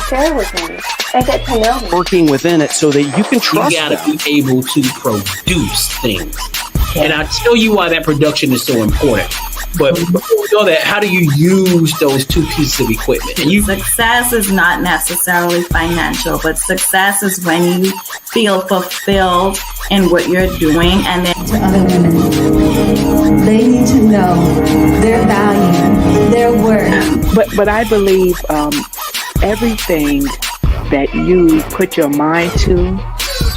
share with me and get to know me. Working within it so that you can trust You got to them. be able to produce things. And I'll tell you why that production is so important. But before we go there, how do you use those two pieces of equipment? And Success is not necessarily financial, but success is when you feel fulfilled in what you're doing. And then to other women, they need to know their value, their worth. But I believe everything that you put your mind to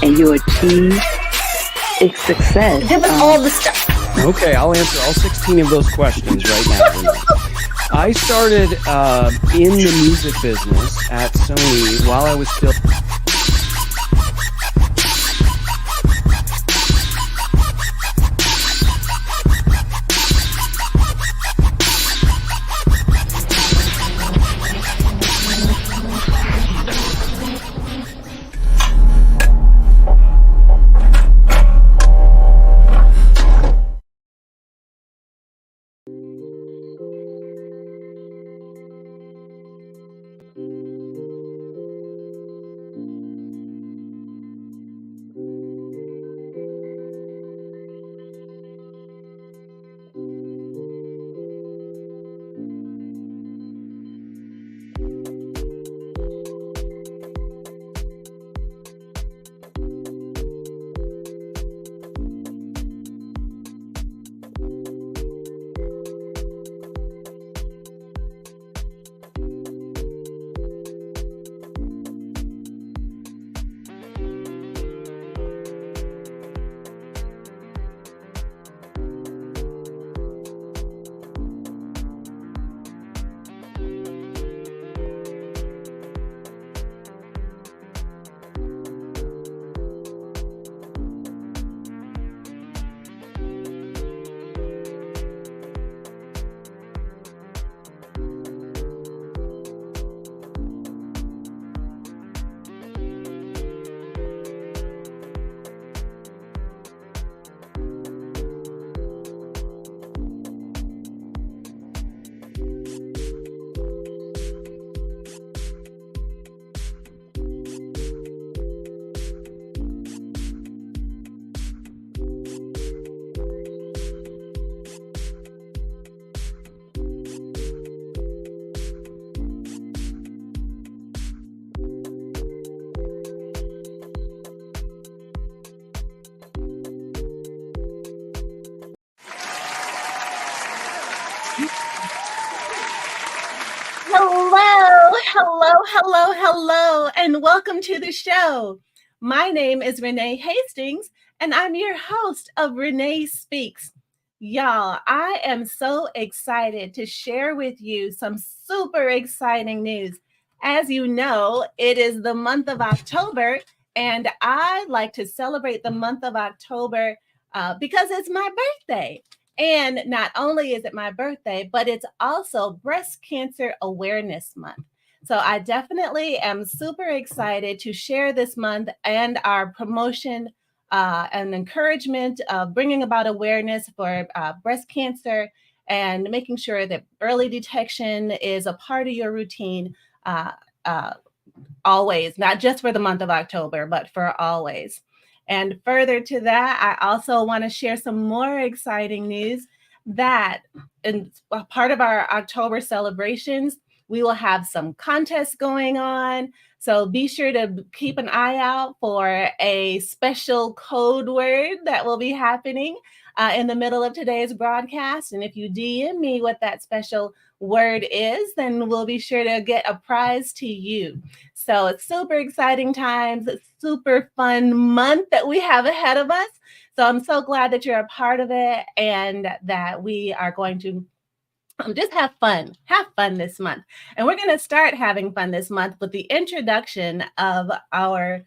and you achieve, it's success. Give us all the stuff. Okay, I'll answer all 16 of those questions right now. I started in the music business at Sony while I was still... Hello, and welcome to the show. My name is Renee Hastings, and I'm your host of Renee Speaks. Y'all, I am so excited to share with you some super exciting news. As you know, it is the month of October, and I like to celebrate the month of October because it's my birthday. And not only is it my birthday, but it's also Breast Cancer Awareness Month. So I definitely am super excited to share this month and our promotion and encouragement of bringing about awareness for breast cancer and making sure that early detection is a part of your routine always, not just for the month of October, but for always. And further to that, I also want to share some more exciting news that in part of our October celebrations, we will have some contests going on. So be sure to keep an eye out for a special code word that will be happening in the middle of today's broadcast. And if you DM me what that special word is, then we'll be sure to get a prize to you. So it's super exciting times. It's super fun month that we have ahead of us. So I'm so glad that you're a part of it and that we are going to just have fun this month. And we're going to start having fun this month with the introduction of our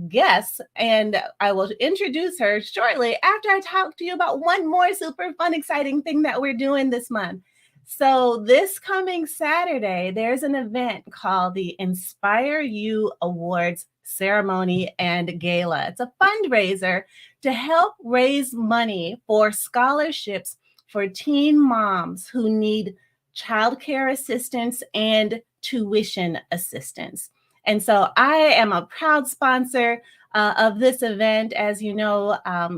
guest. And I will introduce her shortly after I talk to you about one more super fun, exciting thing that we're doing this month. So this coming Saturday, there's an event called the Inspire You Awards Ceremony and Gala. It's a fundraiser to help raise money for scholarships for teen moms who need childcare assistance, and tuition assistance. And so I am a proud sponsor of this event. As you know,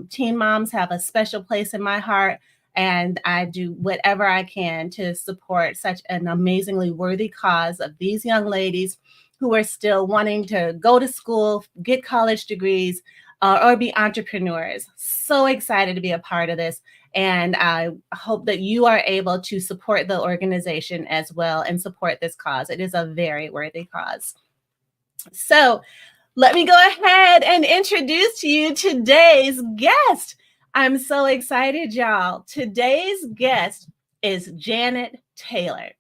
teen moms have a special place in my heart, and I do whatever I can to support such an amazingly worthy cause of these young ladies who are still wanting to go to school, get college degrees, or be entrepreneurs. So excited to be a part of this. And I hope that you are able to support the organization as well and support this cause. It is a very worthy cause. So let me go ahead and introduce to you today's guest. I'm so excited, y'all. Today's guest is Janet Taylor.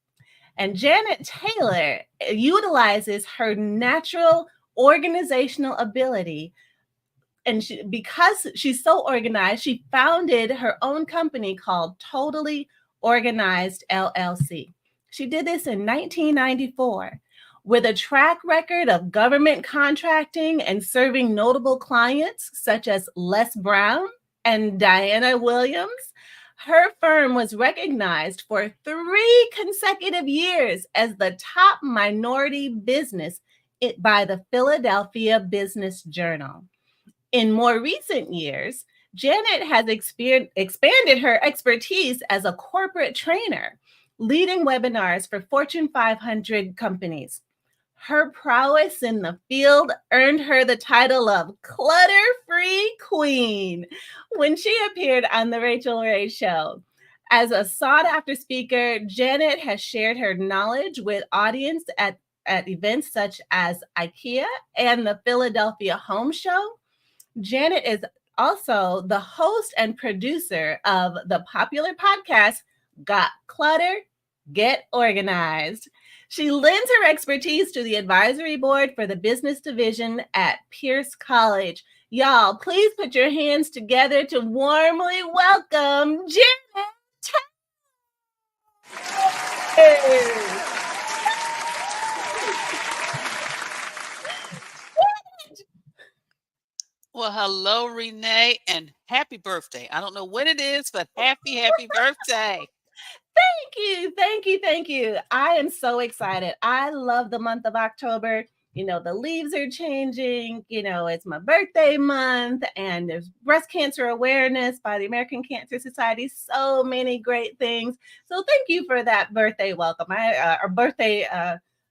And Janet Taylor utilizes her natural organizational ability. And because she's so organized, she founded her own company called Totally Organized LLC. She did this in 1994. With a track record of government contracting and serving notable clients such as Les Brown and Diana Williams, her firm was recognized for 3 consecutive years as the top minority business by the Philadelphia Business Journal. In more recent years, Janet has expanded her expertise as a corporate trainer, leading webinars for Fortune 500 companies. Her prowess in the field earned her the title of Clutter Free Queen when she appeared on The Rachel Ray Show. As a sought-after speaker, Janet has shared her knowledge with audience at events such as IKEA and the Philadelphia Home Show. Janet is also the host and producer of the popular podcast, Got Clutter, Get Organized. She lends her expertise to the advisory board for the business division at Pierce College. Y'all, please put your hands together to warmly welcome Janet Taylor. Well, hello, Renee, and happy birthday. I don't know what it is, but happy birthday. Thank you. I am so excited. I love the month of October. You know, the leaves are changing. You know, it's my birthday month, and there's breast cancer awareness by the American Cancer Society. So many great things. So thank you for that birthday welcome. Or birthday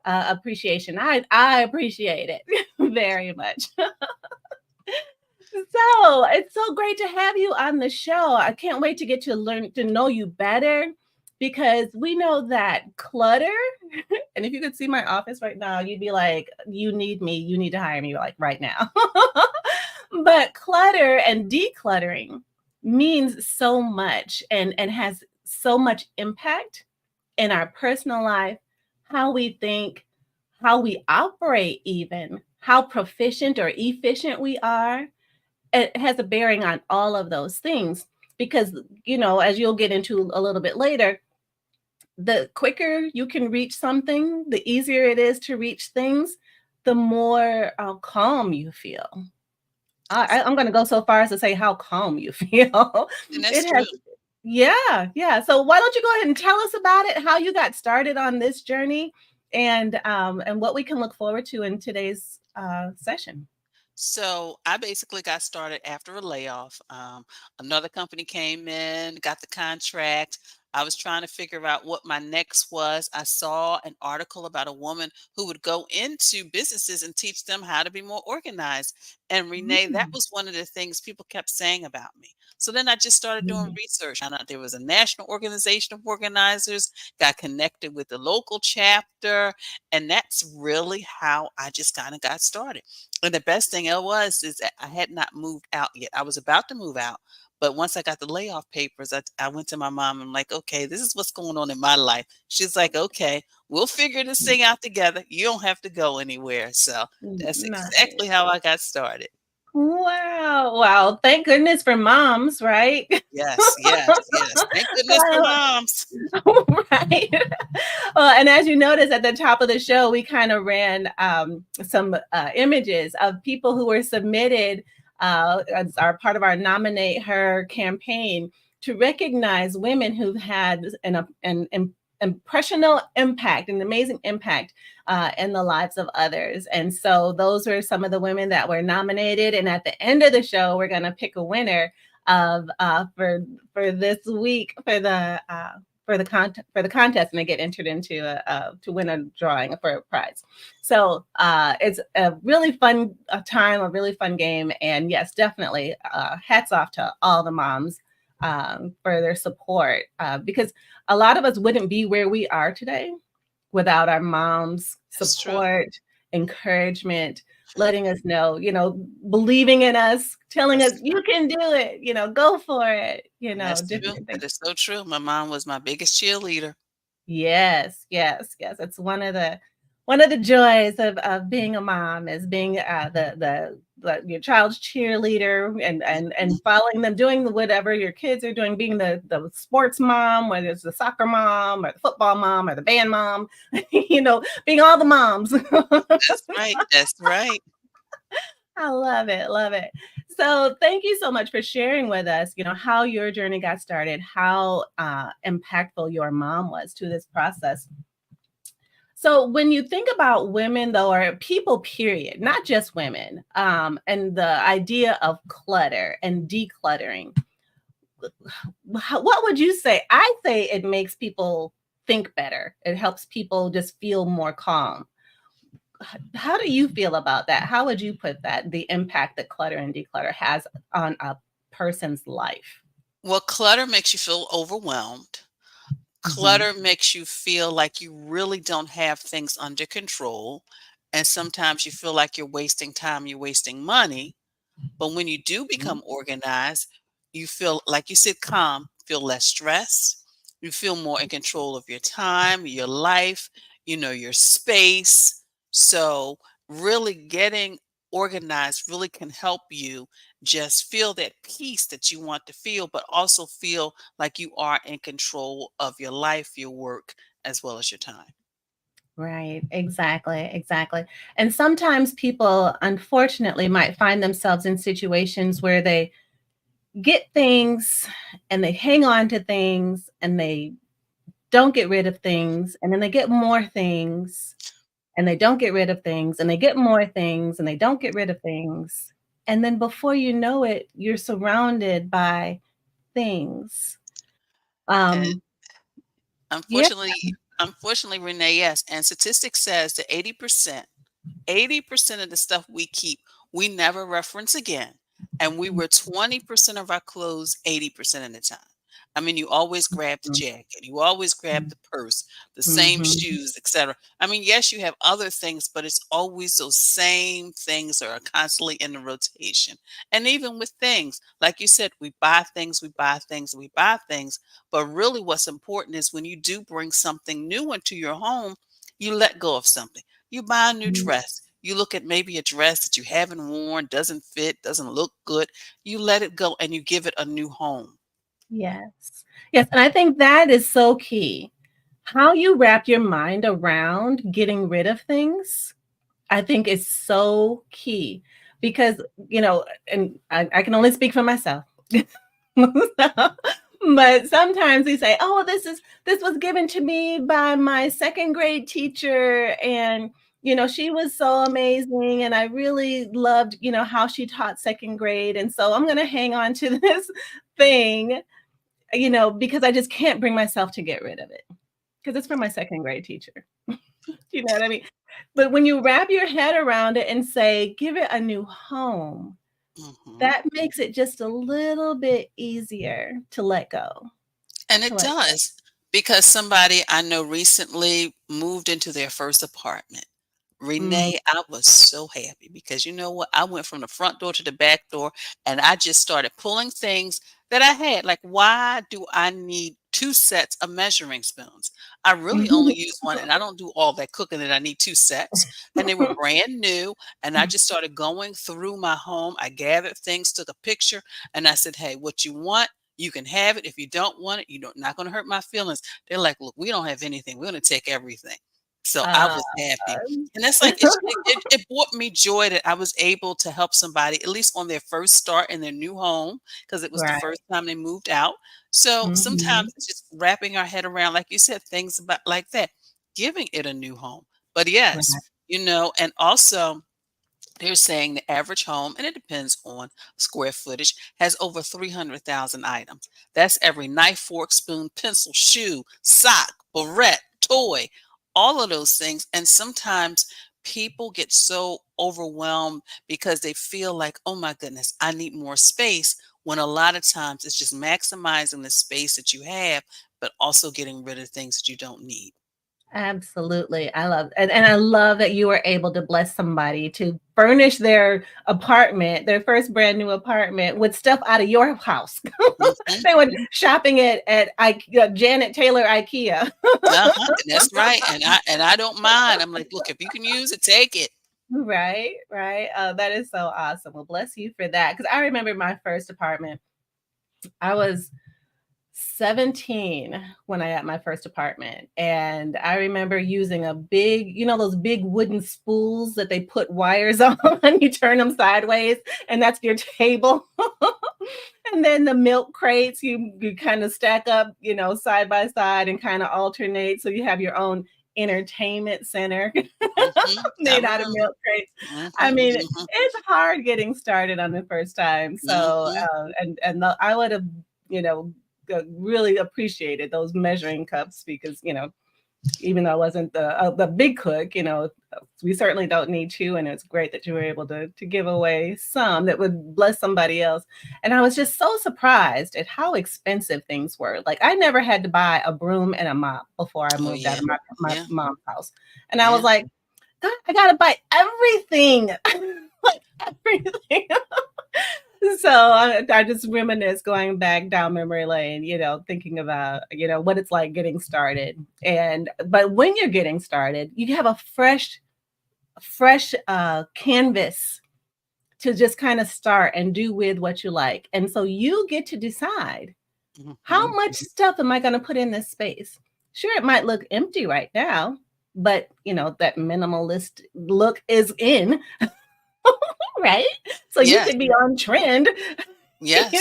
appreciation. I appreciate it very much. So it's so great to have you on the show. I can't wait to get to learn to know you better, because we know that clutter, and if you could see my office right now, you'd be like, you need me, you need to hire me like right now. But clutter and decluttering means so much and has so much impact in our personal life, how we think, how we operate, even how proficient or efficient we are. It has a bearing on all of those things, because, you know, as you'll get into a little bit later, the quicker you can reach something, the easier it is to reach things, the more calm you feel. I'm going to go so far as to say how calm you feel. And that's true. Yeah. So why don't you go ahead and tell us about it, how you got started on this journey, and what we can look forward to in today's session. So I basically got started after a layoff. Another company came in, got the contract. I was trying to figure out what my next was. I saw an article about a woman who would go into businesses and teach them how to be more organized. And Renee, that was one of the things people kept saying about me. So then I just started doing research. I found out there was a national organization of organizers, got connected with the local chapter, and that's really how I just kind of got started. And the best thing is that I had not moved out yet. I was about to move out. But once I got the layoff papers, I went to my mom and I'm like, okay, this is what's going on in my life. She's like, okay, we'll figure this thing out together. You don't have to go anywhere. So that's exactly how I got started. Wow. Thank goodness for moms, right? Yes. Thank goodness for moms. Right. Well, and as you notice at the top of the show, we kind of ran some images of people who were submitted as our part of our Nominate Her campaign to recognize women who've had an impressional impact, an amazing impact in the lives of others. And so those were some of the women that were nominated. And at the end of the show, we're going to pick a winner of for this week for the contest, and they get entered into to win a drawing for a prize. So it's a really fun time, a really fun game, and yes, definitely hats off to all the moms for their support because a lot of us wouldn't be where we are today without our moms' That's true. support, encouragement, letting us know, believing in us, telling us That's you can do it, go for it, That's true. different That things. is so true. My mom was my biggest cheerleader. Yes, yes, yes. It's one of the joys of being a mom is being the your child's cheerleader and following them, doing whatever your kids are doing, being the sports mom, whether it's the soccer mom or the football mom or the band mom, being all the moms. That's right. That's right. I love it, love it. So thank you so much for sharing with us, how your journey got started, how impactful your mom was to this process. So when you think about women, though, or people, period, not just women, and the idea of clutter and decluttering, what would you say? I say it makes people think better. It helps people just feel more calm. How do you feel about that? How would you put that, the impact that clutter and declutter has on a person's life? Well, clutter makes you feel overwhelmed. Mhm. Clutter makes you feel like you really don't have things under control. And sometimes you feel like you're wasting time, you're wasting money. But when you do Mhm. become organized, you feel, like you said, calm, feel less stress. You feel more in control of your time, your life, your space. So, really getting organized really can help you just feel that peace that you want to feel, but also feel like you are in control of your life, your work, as well as your time. Right, exactly, exactly. And sometimes people, unfortunately, might find themselves in situations where they get things and they hang on to things and they don't get rid of things. And then they get more things and they don't get rid of things and they get more things and they don't get rid of things. And then before you know it, you're surrounded by things. And Um, yeah. unfortunately, Renee, yes. And statistics says that 80% of the stuff we keep, we never reference again. And we wear 20% of our clothes 80% of the time. I mean, you always grab the jacket, you always grab the purse, the same Mhm. shoes, etc. I mean, yes, you have other things, but it's always those same things that are constantly in the rotation. And even with things, like you said, we buy things, we buy things, we buy things. But really, what's important is when you do bring something new into your home, you let go of something. You buy a new dress. You look at maybe a dress that you haven't worn, doesn't fit, doesn't look good. You let it go and you give it a new home. Yes. Yes, and I think that is so key. How you wrap your mind around getting rid of things, I think is so key because, and I can only speak for myself. But sometimes we say, "Oh, this was given to me by my second grade teacher, and she was so amazing, and I really loved, how she taught second grade, and so I'm going to hang on to this thing, because I just can't bring myself to get rid of it because it's from my second grade teacher." You know what I mean? But when you wrap your head around it and say, "Give it a new home," Hmm. that makes it just a little bit easier to let go, And to it let go. does, because somebody I know recently moved into their first apartment. Mm, Renee, I was so happy because you know what? I went from the front door to the back door and I just started pulling things that I had. Like, why do I need two sets of measuring spoons? I really only mhm. use one and I don't do all that cooking that I need two sets. And they were brand new. And I just started going through my home. I gathered things, took a picture, and I said, hey, what you want, you can have it. If you don't want it, you don't not going to hurt my feelings. They're like, look, we don't have anything. We're going to take everything. So I Uh, was happy. And that's like it brought me joy that I was able to help somebody at least on their first start in their new home because it was the right. first time they moved out. So Mhm. sometimes it's just wrapping our head around, like you said, things about like that, giving it a new home. But Right. yes, and also they're saying the average home, and it depends on square footage, has over 300,000 items. That's every knife, fork, spoon, pencil, shoe, sock, barrette, toy, all of those things. And sometimes people get so overwhelmed because they feel like, oh my goodness, I need more space. When a lot of times it's just maximizing the space that you have, but also getting rid of things that you don't need. Absolutely. I love and I love that you were able to bless somebody to furnish their apartment, their first brand new apartment with stuff out of your house. Mhm. They went shopping at Janet Taylor IKEA. Uh-huh, that's right, and I don't mind. I'm like, "Look, if you can use it, take it." Right, right. That is so awesome. Well, bless you for that. Because I remember my first apartment. I was 17 when I got my first apartment. And I remember using a big, those big wooden spools that they put wires on, you turn them sideways, and that's your table. And then the milk crates, you kind of stack up, side by side and kind of alternate. So you have your own entertainment center Mhm, I made out of remember. milk crates. Mhm, I mean, mhm, it's hard getting started on the first time. So, mhm. I would have, you know, really appreciated those measuring cups because, even though I wasn't the big cook, we certainly don't need to, and it's great that you were able to give away some that would bless somebody else. And I was just so surprised at how expensive things were. Like I never had to buy a broom and a mop before I Oh, moved out yeah. of my Yeah, mom's house, and I was yeah. like, God, I gotta buy everything, like everything. So I just reminisce going back down memory lane, thinking about, what it's like getting started. But when you're getting started, you have a fresh canvas to just kind of start and do with what you like. And so you get to decide how Mhm. much stuff am I going to put in this space? Sure, it might look empty right now, but that minimalist look is in, right? So you Yes, could be on trend, yes.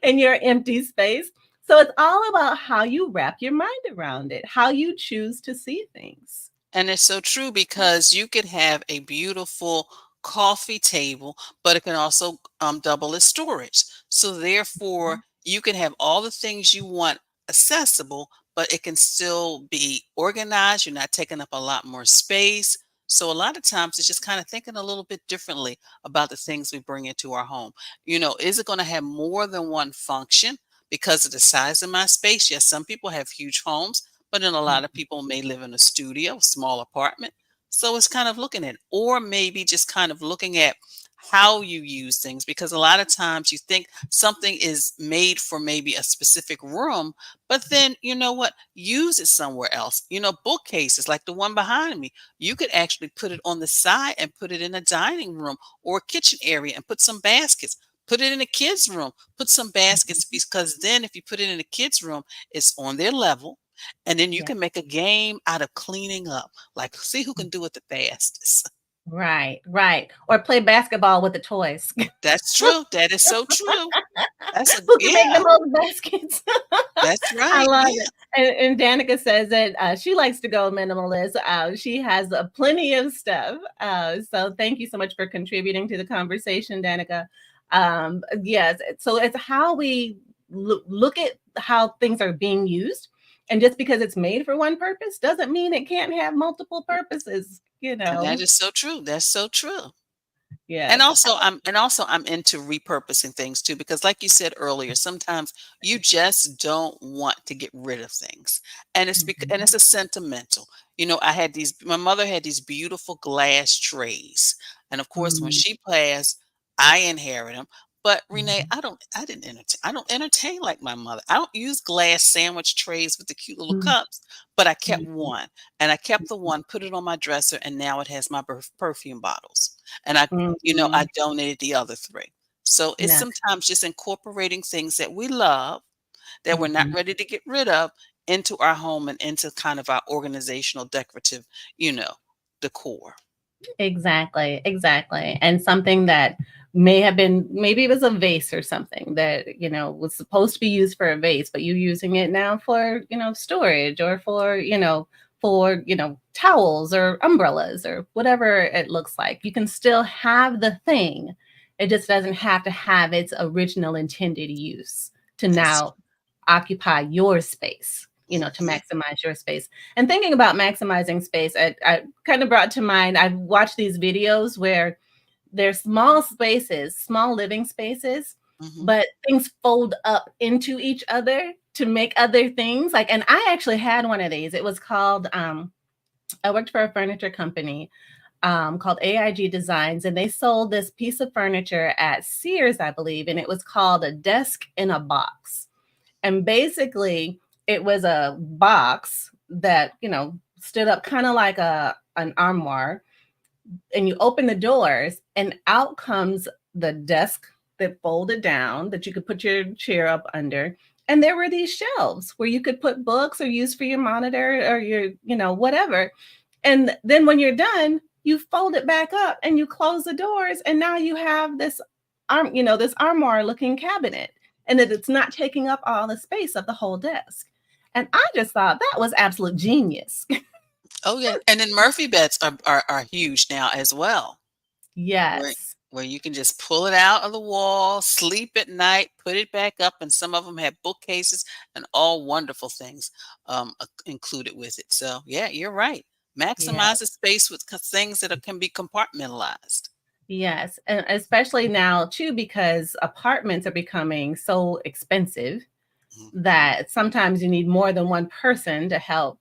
in your empty space. So it's all about how you wrap your mind around it, how you choose to see things. And it's so true because you could have a beautiful coffee table, but it can also double as storage. So therefore, you can have all the things you want accessible, but it can still be organized. You're not taking up a lot more space. So a lot of times it's just kind of thinking a little bit differently about the things we bring into our home. Is it going to have more than one function because of the size of my space? Yes, some people have huge homes, but then a lot of people may live in a studio, small apartment. So it's kind of looking at, or maybe just kind of looking at how you use things, because a lot of times you think something is made for maybe a specific room, but then you know what? Use it somewhere else. Bookcases like the one behind me, you could actually put it on the side and put it in a dining room or a kitchen area and put some baskets. Put it in a kid's room, put some baskets, because then if you put it in a kid's room, it's on their level, and then you Yeah. can make a game out of cleaning up. Like, see who can do it the fastest. Right, right. Or play basketball with the toys. That's true. That is so true. That's a Who can make the yeah. most baskets? That's I right. love Yeah. it. And Danica says that she likes to go minimalist. She has plenty of stuff. So thank you so much for contributing to the conversation, Danica. Yes, so it's how we look at how things are being used. And just because it's made for one purpose doesn't mean it can't have multiple purposes, And that is so true. That's so true. And Yes. also I'm into repurposing things too, because like you said earlier, sometimes you just don't want to get rid of things. And it's a sentimental. My mother had these beautiful glass trays. And of course when Mhm. she passed, I inherited them. But Renee, Mhm. I don't entertain like my mother. I don't use glass sandwich trays with the cute little Mhm. cups, but I kept Mhm. one. And I kept the one, put it on my dresser, and now it has my perfume bottles. And I Mhm. donated the other 3. So it's No. sometimes just incorporating things that we love, that we're not Mhm. ready to get rid of, into our home and into kind of our organizational decorative, you know, decor. Exactly, exactly. And something that may have been, maybe it was a vase or something that, was supposed to be used for a vase, but you're using it now for, storage, or for, towels or umbrellas or whatever it looks like. You can still have the thing. It just doesn't have to have its original intended use to That's now occupy your space, to mhm, maximize your space. And thinking about maximizing space, I kind of brought to mind, I've watched these videos where there's small spaces, small living spaces, mhm. but things fold up into each other to make other things. Like, and I actually had one of these. It was called, I worked for a furniture company called AIG Designs, and they sold this piece of furniture at Sears, I believe, and it was called a desk in a box. And basically, it was a box that, stood up kind of like an armoire, and you open the doors and out comes the desk that folded down that you could put your chair up under. And there were these shelves where you could put books or use for your monitor or your, whatever. And then when you're done, you fold it back up and you close the doors. And now you have this this armoire looking cabinet, and that it's not taking up all the space of the whole desk. And I just thought that was absolute genius. Oh yeah, and then Murphy beds are huge now as well. Where Yes. where you can just pull it out of the wall, sleep at night, put it back up, and some of them have bookcases and all wonderful things included with it. So yeah, you're right. Yeah. Maximize the space with things that can be compartmentalized. Yes, and especially now too, because apartments are becoming so expensive Mhm. that sometimes you need more than one person to help,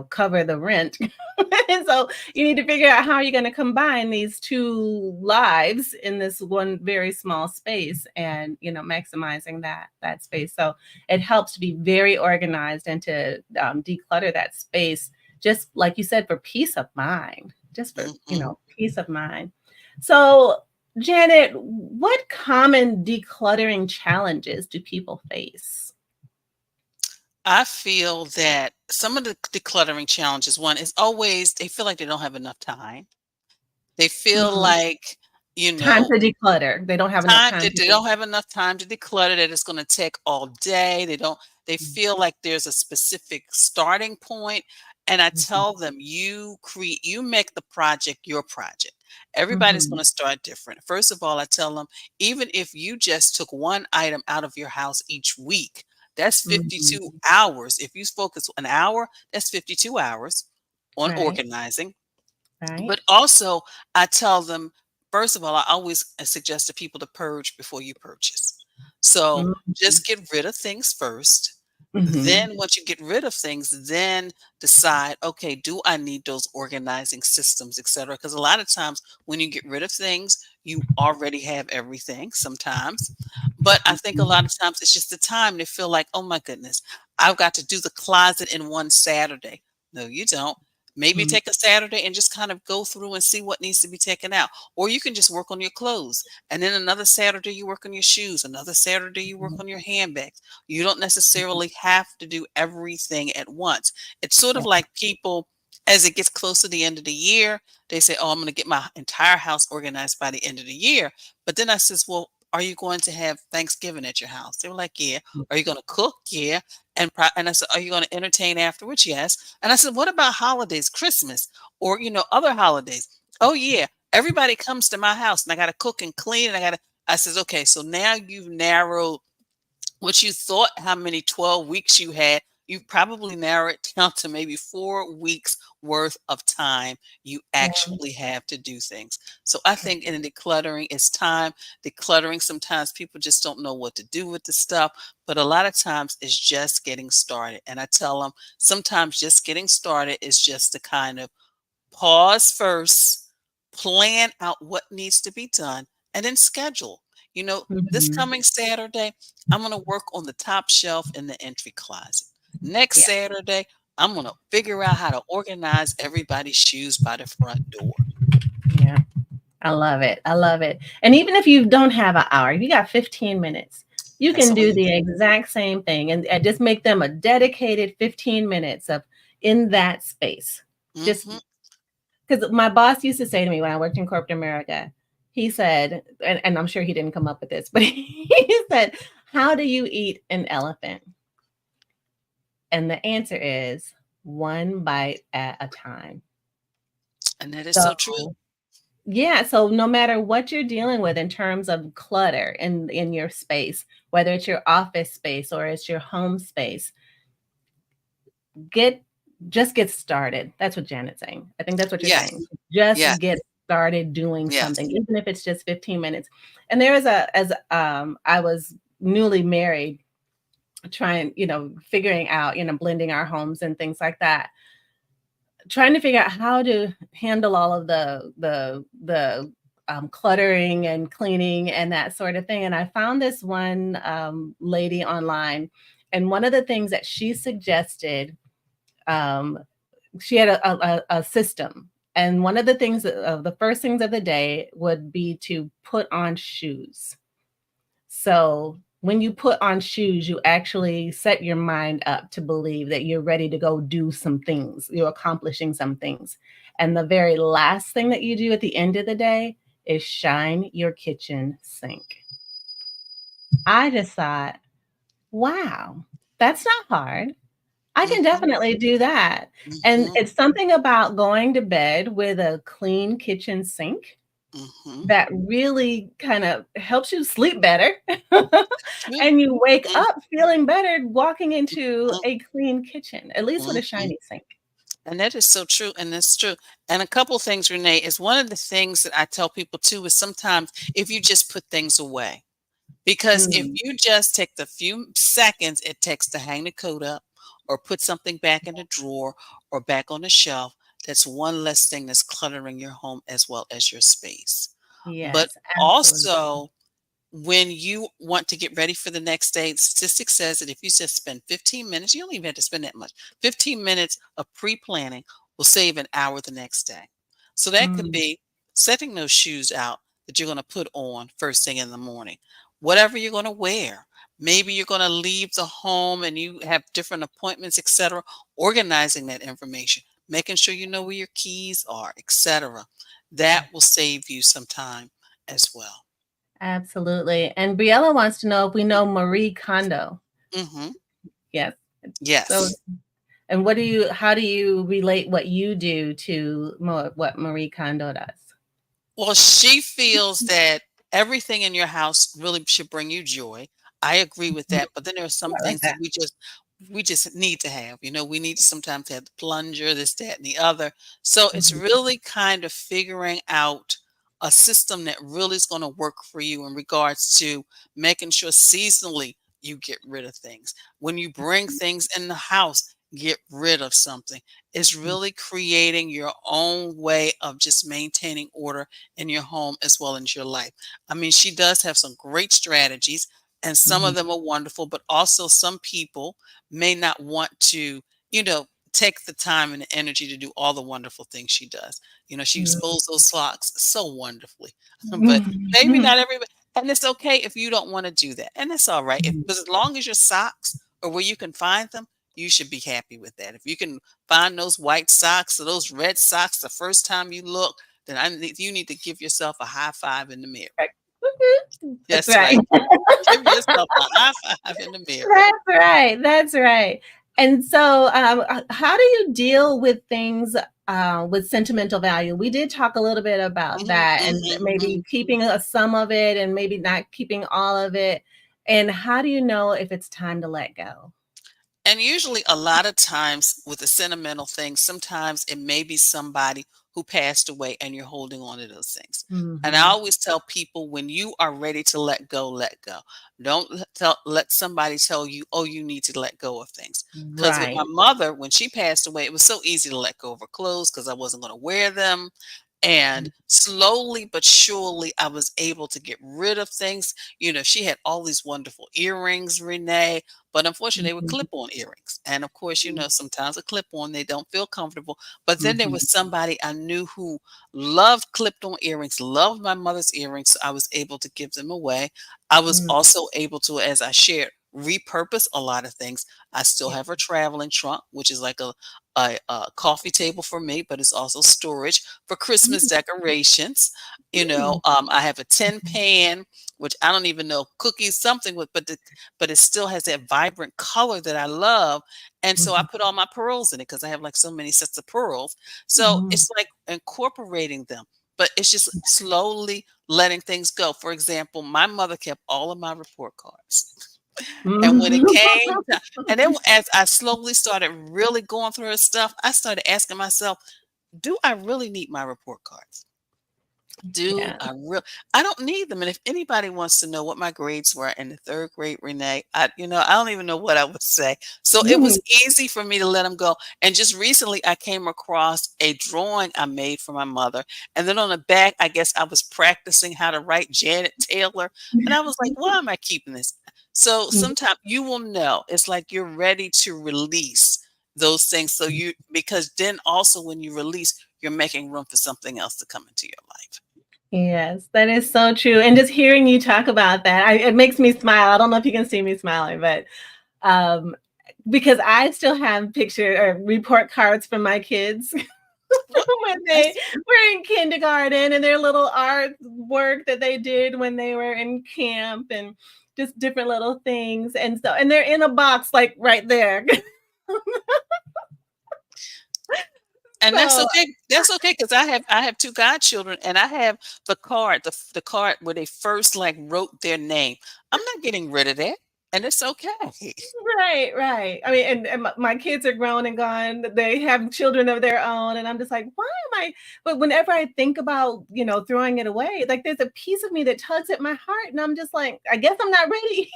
cover the rent. And so you need to figure out how you're going to combine these two lives in this one very small space, and, maximizing that space. So it helps to be very organized and to declutter that space, just like you said, for peace of mind, just for, Mhm. peace of mind. So, Janet, what common decluttering challenges do people face? I feel that some of the decluttering challenges, one is always they feel like they don't have enough time. They feel Mm, like, you time know, to declutter. They don't have enough time time that to they don't have enough time to declutter, that it's gonna take all day. They Mhm, feel like there's a specific starting point, and I mhm, tell them, you make the project your project. Everybody's mhm, gonna start different. First of all, I tell them, even if you just took one item out of your house each week, that's 52 mhm. hours. If you focus an hour, that's 52 hours on Right, organizing. right. But also, I tell them, first of all, I always suggest to people to purge before you purchase. So Mhm, just get rid of things first. mhm, Then, once you get rid of things, then decide, okay, do I need those organizing systems, etc. Because a lot of times when you get rid of things, you already have everything sometimes. But I think a lot mhm, of times it's just the time to feel like, oh my goodness, I've got to do the closet in one Saturday. No, you don't. Maybe mhm, take a Saturday and just kind of go through and see what needs to be taken out. Or you can just work on your clothes. And then another Saturday, you work on your shoes. Another Saturday, you work mhm, on your handbags. You don't mhm. necessarily have to do everything at once. It's sort Yeah. of like people, as it gets close to the end of the year, they say, oh, I'm going to get my entire house organized by the end of the year. But then I says, well, are you going to have Thanksgiving at your house? They were like, yeah. Are you going to cook? Yeah. And I said, are you going to entertain afterwards? Yes. And I said, what about holidays, Christmas, or other holidays? Oh yeah, everybody comes to my house, and I got to cook and clean, and I got to. I says, okay, so now you've narrowed what you thought how many 12 weeks you had. You've probably narrowed it down to maybe 4 weeks worth of time you Yeah. actually have to do things. So I think in decluttering, it's time. Decluttering, sometimes people just don't know what to do with the stuff, but a lot of times it's just getting started. And I tell them sometimes just getting started is just to kind of pause first, plan out what needs to be done, and then schedule. This Mhm. coming Saturday, I'm going to work on the top shelf in the entry closet. Next Yeah. Saturday, I'm going to figure out how to organize everybody's shoes by the front door. Yeah. I love it. I love it. And even if you don't have an hour, if you got 15 minutes, You That's can all do you the exact same thing and just make them a dedicated 15 minutes of in that space. Just Mm-hmm. because my boss used to say to me when I worked in corporate America, he said, and I'm sure he didn't come up with this, but he said, how do you eat an elephant? And the answer is one bite at a time. And that is so true. So yeah, so no matter what you're dealing with in terms of clutter in your space, whether it's your office space or it's your home space, get just get started. That's what Janet's saying. I think that's what you're saying. Yes. Just Yes. get started doing something, Yes. even if it's just 15 minutes. And there is as I was newly married, trying, figuring out, blending our homes and things like that, trying to figure out how to handle all of the cluttering and cleaning and that sort of thing. And I found this one lady online, and one of the things that she suggested, um, she had a system. And one of the things, the first things of the day would be to put on shoes. So when you put on shoes, you actually set your mind up to believe that you're ready to go do some things, you're accomplishing some things. And the very last thing that you do at the end of the day is shine your kitchen sink. I just thought, wow, that's not hard. I can Mm-hmm. definitely do that. And Mm-hmm. it's something about going to bed with a clean kitchen sink Mm-hmm. that really kind of helps you sleep better. True. And you wake Mm-hmm. up feeling better walking into a clean kitchen, at least with a Mm-hmm. shiny sink. And that is so true. And that's true. And a couple things, Renee, is one of the things that I tell people too is sometimes if you just put things away, because if Mm, you just take the few seconds it takes to hang the coat up or put something back in the drawer or back on the shelf, that's one less thing that's cluttering your home as well as your space. But yes, absolutely. also, when you want to get ready for the next day, statistics says that if you just spend 15 minutes, you don't even have to spend that much. 15 minutes of pre-planning will save an hour the next day. So that could Mm, be setting those shoes out that you're going to put on first thing in the morning. Whatever you're going to wear. Maybe you're going to leave the home and you have different appointments, etc. Organizing that information, making sure you know where your keys are, etc. That will save you some time as well. absolutely. And Briella wants to know if we know Marie Kondo. Hmm. Yes. So, Yes. and how do you relate what you do to what Marie Kondo does? Well, she feels that everything in your house really should bring you joy. I agree with Mhm. that, but then there are some I like things that that. we just need to have. We need to sometimes have the plunger, this, that, and the other. So it's Mhm. really kind of figuring out a system that really is going to work for you in regards to making sure seasonally you get rid of things. When you bring things in the house, get rid of something. It's really creating your own way of just maintaining order in your home as well as your life. I mean, she does have some great strategies, and some of Mhm. them are wonderful, but also some people may not want to, take the time and the energy to do all the wonderful things she does. She exposed those socks so wonderfully, but maybe Mhm. not everybody. And it's okay if you don't want to do that, and that's all right. But as long as your socks are where you can find them, you should be happy with that. If you can find those white socks or those red socks the first time you look, then you need to give yourself a high five in the mirror. Right. Woo-hoo. That's That's right. right. Give yourself a high five in the mirror. That's right. That's right. And so, how do you deal with things with sentimental value? We did talk a little bit about Mhm, that, and mhm, maybe mhm. keeping some of it, and maybe not keeping all of it. And how do you know if it's time to let go? And usually, a lot of times with the sentimental things, sometimes it may be somebody who passed away and you're holding on to those things. And I Hmm. always tell people when you are ready to let go, let go. Don't let somebody tell you, oh, you need to let go of things. Because with my Right. mother, when she passed away, it was so easy to let go of her clothes because I wasn't going to wear them. And slowly but surely, I was able to get rid of things. She had all these wonderful earrings, Renee, but unfortunately, they were Mhm. clip-on earrings. And of course, sometimes a clip-on, they don't feel comfortable. But then there Mhm. was somebody I knew who loved clipped-on earrings, loved my mother's earrings. So I was able to give them away. I was Mm, also able to, as I shared, repurpose a lot of things. I still yeah. have a traveling trunk, which is like a coffee table for me, but it's also storage for Christmas Mm, decorations. mm, I have a tin pan, which I don't even know cookies something with, but it still has that vibrant color that I love. And so I mhm, put all my pearls in it because I have like so many sets of pearls. So mm, it's like incorporating them, but it's just slowly letting things go. For example, my mother kept all of my report cards. And when it mhm. came to, and then as I slowly started really going through her stuff, I started asking myself, do I really need my report cards? Do Yeah. I really? I don't need them. And if anybody wants to know what my grades were in the third grade, Renee, I don't even know what I would say. So it Mhm. was easy for me to let them go. And just recently, I came across a drawing I made for my mother. And then on the back, I guess I was practicing how to write Janet Taylor. And I was like, why am I keeping this? So sometimes you will know. It's like you're ready to release those things. Because then also when you release, you're making room for something else to come into your life. Yes, that is so true. And just hearing you talk about that, it makes me smile. I don't know if you can see me smiling, but um, because I still have picture or report cards from my kids Well, when they that's were in kindergarten and their little art work that they did when they were in camp and just different little things. And they're in a box like right there. and that's So okay. That's okay because I have two godchildren, and I have the card where they first like wrote their name. I'm not getting rid of that, and it's okay. right, right. I mean, and my kids are grown and gone. They have children of their own, and I'm just like, why am I? But whenever I think about, throwing it away, like there's a piece of me that tugs at my heart, and I'm just like, I guess I'm not ready.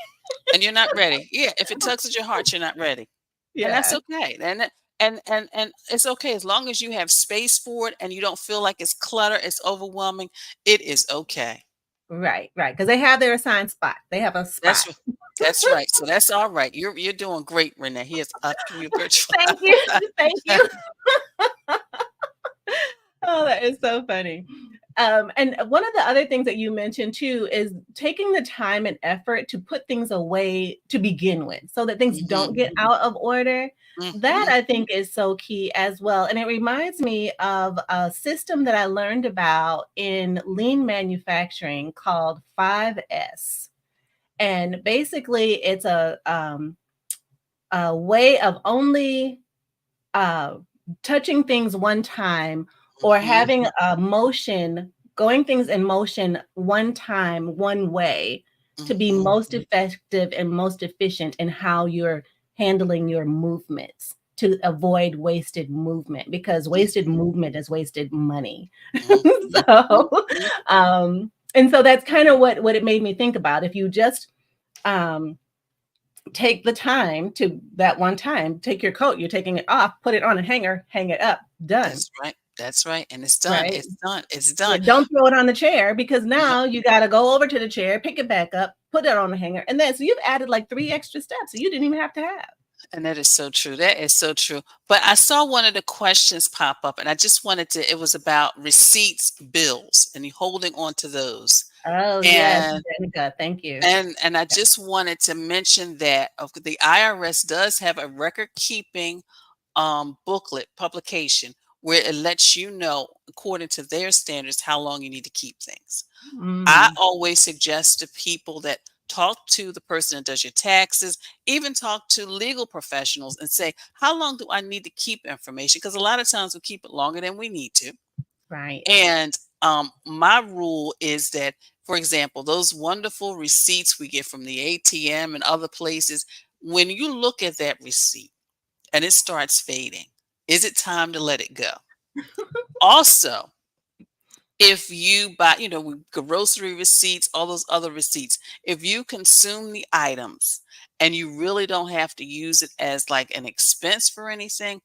And you're not ready. Yeah, if it tugs at your heart, you're not ready, and that's Yeah. okay. And it's okay as long as you have space for it and you don't feel like it's clutter, it's overwhelming. It is okay. Right, right. Because they have their assigned spot. They have a spot. That's r- that's right. So that's all right. You're doing great, Renee. Here's give you a virtual. Thank you. Thank you. Oh, that is so funny. And one of the other things that you mentioned too is taking the time and effort to put things away to begin with so that things don't Mhm, get out of order. That mhm. I think is so key as well. And it reminds me of a system that I learned about in lean manufacturing called 5S. And basically, it's a way of only uh, touching things one time or Mhm, having a motion, going things in motion one time, one way to be mhm, most effective and most efficient in how you're handling your movements to avoid wasted movement because wasted mhm, movement is wasted money. mhm, So, mhm. and so that's kind of what it made me think about. If you just um, take the time to that one time, take your coat, you're taking it off, put it on a hanger, hang it up, done, That's right. That's right. And it's done. right? It's done. It's Yeah, done. don't throw it on the chair because Yep. now you got to go over to the chair, pick it back up, put it on the hanger, and then so you've added like 3 extra steps that you didn't even have to have. And that is so true. That is so true. But I saw one of the questions pop up and I just wanted to, it was about receipts, bills, and you holding on to those. Oh, yes, And Danica, thank you. and I just wanted to mention that the IRS does have a record keeping booklet publication where it lets you know according to their standards how long you need to keep things. I Mm, always suggest to people that talk to the person that does your taxes, even talk to legal professionals and say, how long do I need to keep information? Because a lot of times we keep it longer than we need to. right. And my rule is that, for example, those wonderful receipts we get from the ATM and other places, when you look at that receipt and it starts fading, is it time to let it go? Also, if you buy, grocery receipts, all those other receipts, if you consume the items and you really don't have to use it as like an expense for anything,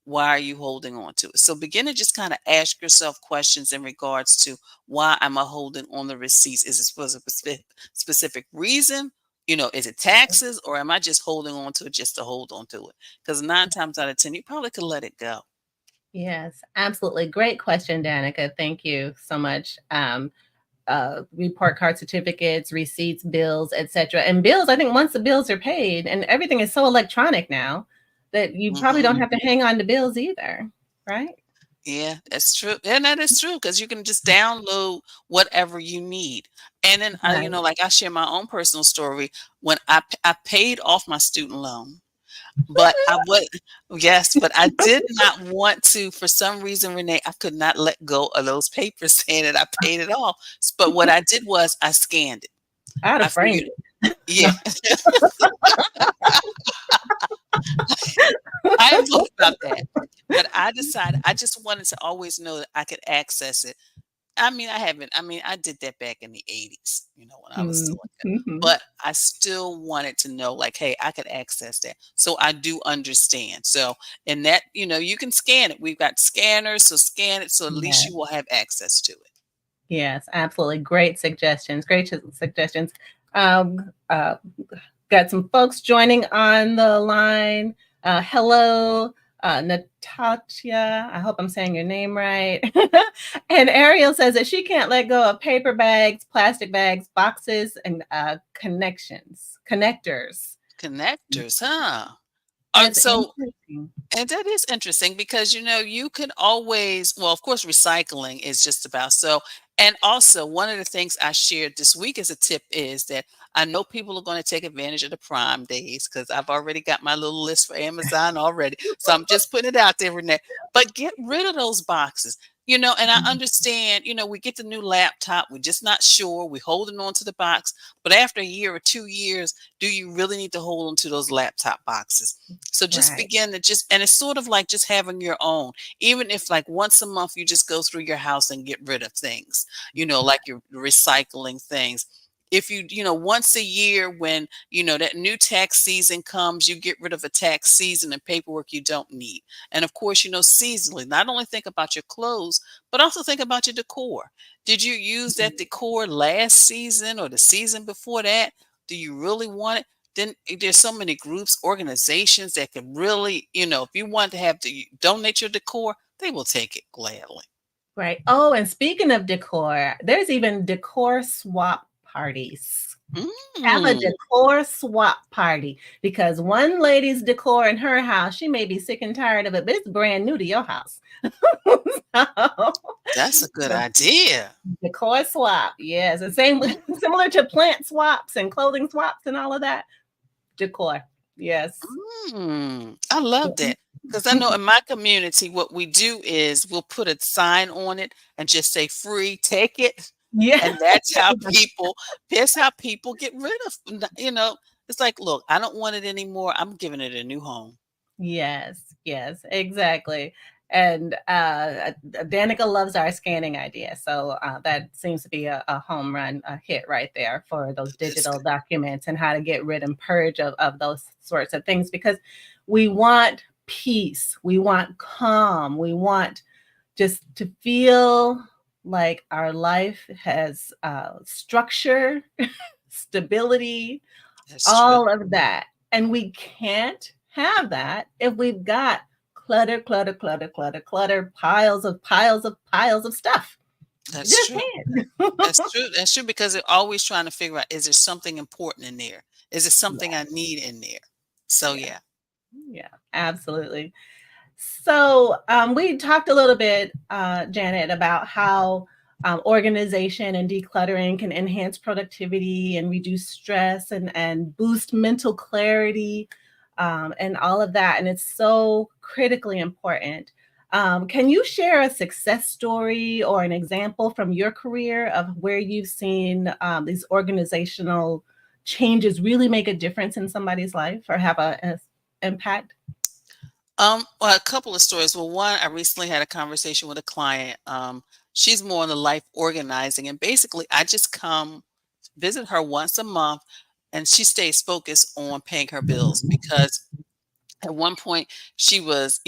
Why are you holding on to it? So begin to just kind of ask yourself questions in regards to why am I holding on the receipts? Is it for a specific reason? Is it taxes, or am I just holding on to it just to hold on to it? Because 9 times out of 10, you probably could let it go. Yes, absolutely. Great question, Danica. Thank you so much. Report card certificates, receipts, bills, etc. And bills, I think once the bills are paid, and everything is so electronic now that you probably don't Hmm. have to hang on to bills either, right? Yeah, that's true. And that is true because you can just download whatever you need. And then, Right. like I share my own personal story when I paid off my student loan. But I would, yes, but I did not want to, for some reason, Renee, I could not let go of those papers saying that I paid it off. But what I did was I scanned it. I'd I have framed figured, it. yeah, I am both about that. But I decided I just wanted to always know that I could access it. I did that back in the 80s, when I was still like that. Mhm. But I still wanted to know, like, hey, I could access that. So I do understand. So, and that, you can scan it. We've got scanners, so scan it. So at least Yeah. you will have access to it. Yes, absolutely. Great suggestions. Great suggestions. Um, uh, got some folks joining on the line. Hello, Natasha. I hope I'm saying your name right. And Ariel says that she can't let go of paper bags, plastic bags, boxes, and connectors. Connectors, huh? That's So interesting. And that is interesting because you can always, well, of course, recycling is just about so. And also, one of the things I shared this week as a tip is that I know people are going to take advantage of the Prime days because I've already got my little list for Amazon already. So I'm just putting it out there, Renee. But get rid of those boxes. And I understand, we get the new laptop. We're just not sure. We're holding on to the box. But after a year or 2 years, do you really need to hold on to those laptop boxes? So just Right. begin to and it's sort of like just having your own, even if like once a month you just go through your house and get rid of things, like you're recycling things. If once a year when, that new tax season comes, you get rid of a tax season and paperwork you don't need. And of course, seasonally, not only think about your clothes, but also think about your decor. Did you use that decor last season or the season before that? Do you really want it? Then there's so many groups, organizations that can really, if you want to have to donate your decor, they will take it gladly. Right. Oh, and speaking of decor, there's even decor swap parties. Have a Mm, decor swap party because one lady's decor in her house, she may be sick and tired of it, but it's brand new to your house. So, that's a good idea. decor swap, yes, the same similar to plant swaps and clothing swaps and all of that. Decor, yes. I love that. Because I know in my community, what we do is we'll put a sign on it and just say free, take it. Yeah. And that's how people get rid of, it's like, look, I don't want it anymore. I'm giving it a new home. Yes, yes, exactly. And Danica loves our scanning idea. So that seems to be a home run, a hit right there for those That's digital good. documents and how to get rid and purge of those sorts of things because we want peace, we want calm, we want just to feel like our life has structure, stability, That's true. all of that. And we can't have that if we've got clutter, clutter, clutter, clutter, clutter, piles of stuff. You That's just true. can't. That's true. That's true because they're always trying to figure out, is there something important in there? Is there something I Yeah, need in there? So yeah, yeah. yeah, absolutely. So we talked a little bit, Janet, about how organization and decluttering can enhance productivity and reduce stress and boost mental clarity and all of that. And it's so critically important. Can you share a success story or an example from your career of where you've seen these organizational changes really make a difference in somebody's life or have a impact? Well, a couple of stories. Well, one, I recently had a conversation with a client. She's more on the life organizing, and basically, I just come visit her once a month, and she stays focused on paying her bills because At one point she was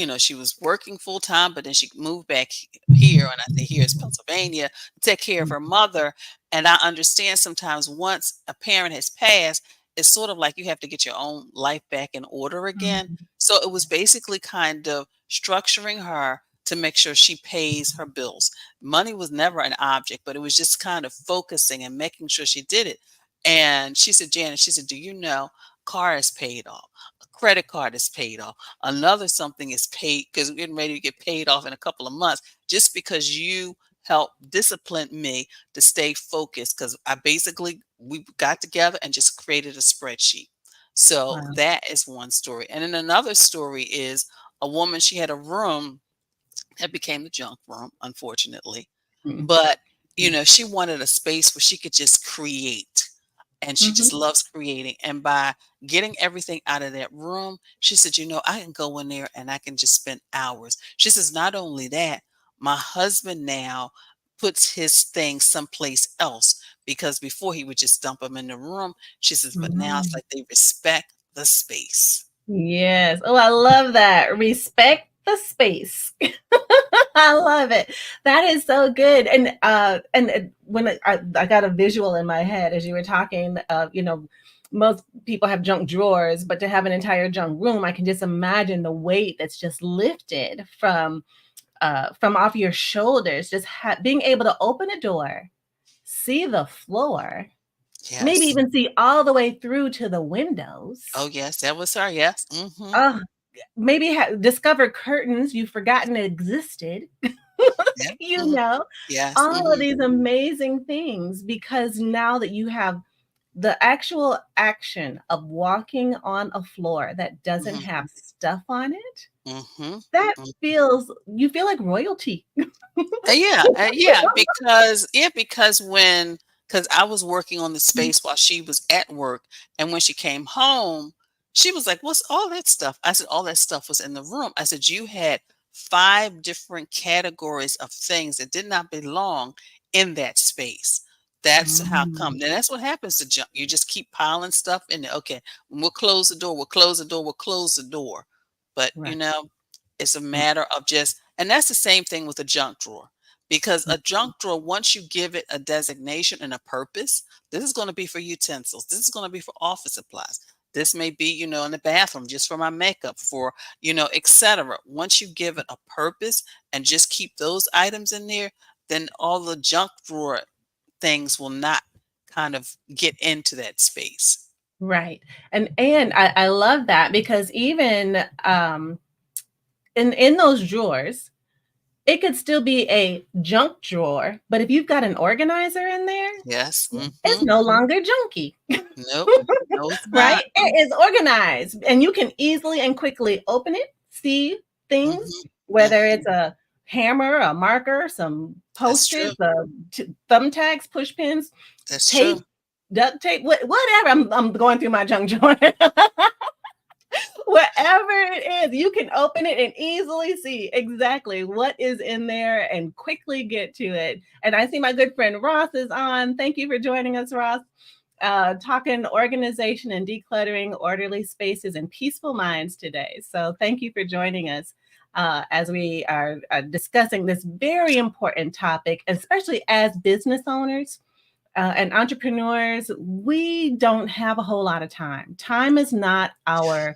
working full time, but then she moved back here, and I say here is Pennsylvania, to take care of her mother. And I understand sometimes once a parent has passed, it's sort of like you have to get your own life back in order again. So it was basically kind of structuring her to make sure she pays her bills. Money was never an object, but it was just kind of focusing and making sure she did it. And she said, Janet, she said, do you know, car is paid off, a credit card is paid off, another something is paid because we're getting ready to get paid off in a couple of months, just because you help discipline me to stay focused. Because we got together and just created a spreadsheet. So Wow. that is one story. And then another story is a woman, she had a room that became the junk room, unfortunately. But, she wanted a space where she could just create. And she Mhm. just loves creating. And by getting everything out of that room, she said, I can go in there and I can just spend hours. She says, not only that, my husband now puts his things someplace else, because before he would just dump them in the room. She says, but now it's Mm. like they respect the space. Yes. Oh, I love that. Respect the space. I love it. That is so good. And when I got a visual in my head as you were talking, most people have junk drawers, but to have an entire junk room, I can just imagine the weight that's just lifted from off your shoulders. Just being able to open a door, see the floor, maybe Yes. even see all the way through to the windows. Oh, yes. That was her. Yes. Hmm. Oh, maybe discover curtains you've forgotten existed. Yeah. you Hmm. know, Yes. all of Hmm. these amazing things, because now that you have the actual action of walking on a floor that doesn't Hmm. have stuff on it, Hmm. that you feel like royalty. Yeah, because because I was working on the space while she was at work, and when she came home, she was like, "What's all that stuff?" I said, "All that stuff was in the room." I said, "You had 5 different categories of things that did not belong in that space." That's how come. Mm, Then that's what happens to junk. You just keep piling stuff in there. Okay, we'll close the door. We'll close the door. We'll close the door. But right. it's a matter of just, and that's the same thing with a junk drawer. Because a junk drawer, once you give it a designation and a purpose, this is going to be for utensils. This is going to be for office supplies. This may be, in the bathroom, just for my makeup, for, etc. Once you give it a purpose and just keep those items in there, then all the junk drawer things will not kind of get into that space. Right. And I love that, because even in those drawers, it could still be a junk drawer, but if you've got an organizer in there, Yes. it's Hmm. no longer junky, Nope. No, it's right? not. It is organized, and you can easily and quickly open it, see things, Hmm. whether Hmm. it's a hammer, a marker, some That's true. post-its, thumbtacks, push pins, That's true. tape, duct tape, whatever. I'm going through my junk drawer. Whatever it is, you can open it and easily see exactly what is in there and quickly get to it. And I see my good friend Ross is on. Thank you for joining us, Ross. Talking organization and decluttering, orderly spaces, and peaceful minds today. So thank you for joining us as we are discussing this very important topic, especially as business owners. And entrepreneurs, we don't have a whole lot of time. Time is not our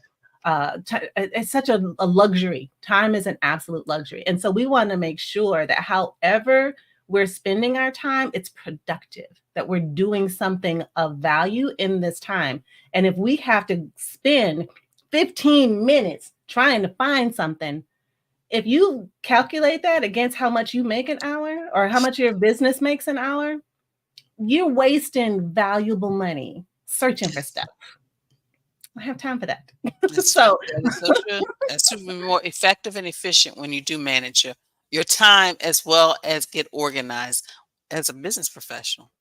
it's such a luxury. Time is an absolute luxury. And so we want to make sure that however we're spending our time, it's productive, that we're doing something of value in this time. And if we have to spend 15 minutes trying to find something, if you calculate that against how much you make an hour or how much your business makes an hour, you're wasting valuable money searching for stuff. I have time for that. So That is so true. That's to be more effective and efficient when you do manage your time, as well as get organized as a business professional.